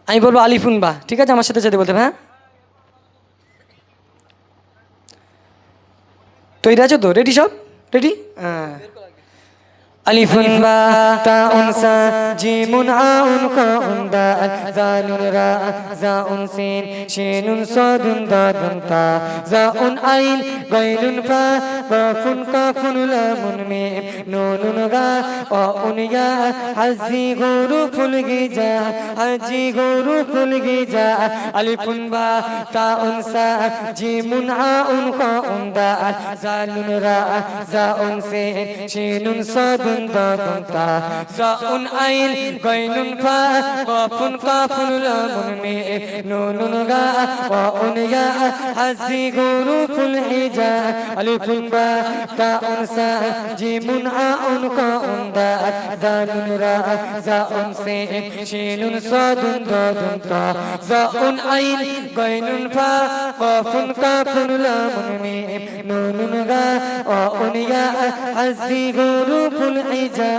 আমি বলবো আলিফুন বা, ঠিক আছে? আমার সাথে যেতে বলতে হবে, হ্যাঁ? তৈরি আছো তো? রেডি সব? রেডি? হ্যাঁ। আলিফুন বা তাউন সা জিমুন আউন কাউন দাল জালুন রা জাউন সিন শিনুন সাদুন দাদুন তা জাউন আইন গাইনুন ফা কাফুন কাফুন লামুন মিম নুনুন গা ওয়াউন ইয়া হাজি গুরু ফুল গিজা হাজি গুরু ফুল গিজা আলিফুন বা তাউন সা জিমুন আউন কাউন দাল জালুন রা জাউন সিন শিনুন সাদুন দাদুন তা জাউন আইন গাইনুন ফা কাফুন কাফুন লামুন মিম নুনুন গা ওয়াউন ইয়া হাজি গুরু ফুল হিজা আলিফুন বা তাউন সা জিমুন আউন কাউন দাল জালুন রা জাউন সিন শিনুন সাদুন দাদুন তা জাউন আইন গাইনুন ফা কাফুন কাফুন লামুন মিম নুনুন গা ওয়াউন ইয়া হাজি গুরু ফুল হিজা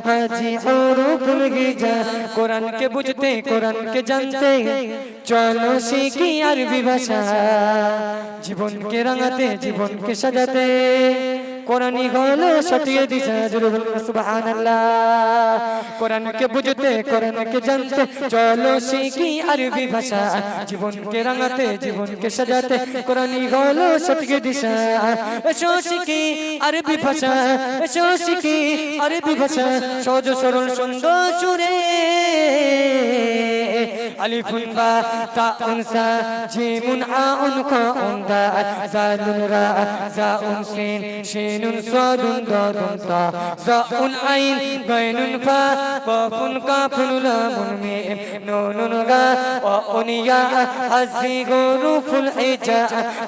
হাজি গুরু ফুল হিজা কোরআনকে বুঝতে কোরআনকে জানতে চলো শিখি আরবি ভাষা জীবনকে রাঙাতে জীবনকে সাজাতে কোরআনই হলো সঠিক দিশা জোরে বলুন সুবহানাল্লাহ কোরআনকে বুঝতে কোরআনকে জানতে চলো শিখি আরবি ভাষা জীবনকে রাঙাতে জীবনকে সাজাতে কোরআনই হলো সঠিক দিশা এসো শিখি আরবি ভাষা এসো শিখি আরবি ভাষা সহজ সরল সুন্দর সুরে আলিফুন বা তাউন সা জিমুন আউন কাউন দাল জালুন রা জাউন সিন শিনুন সাদুন দাদুন তা জাউন আইন গাইনুন ফা কাফুন কাফুন লামুন মিম নুনুন গা ওয়াউন ইয়া হাজি গুরু ফুল হিজা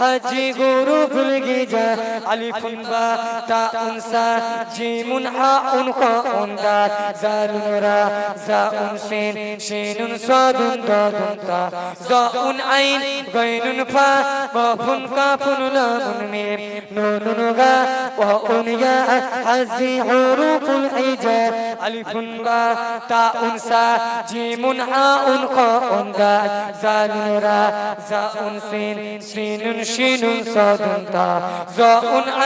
হাজি গুরু ফুল হিজা আলিফুন বা তাউন সা জিমুন আউন কাউন দাল জালুন রা জাউন সিন শিনুন সাদুন দাদুন তা জাউন আইন গাইনুন ফা কাফুন কাফুন লামুন মিম নুনুন গা ওয়াউন ইয়া হাজি গুরু ফুল হিজা আলিফুন বা তাউন সা জিমুন আউন কাউন দাল জালুন রা জাউন সিন শিনুন শিনুন সাদুন তা জাউন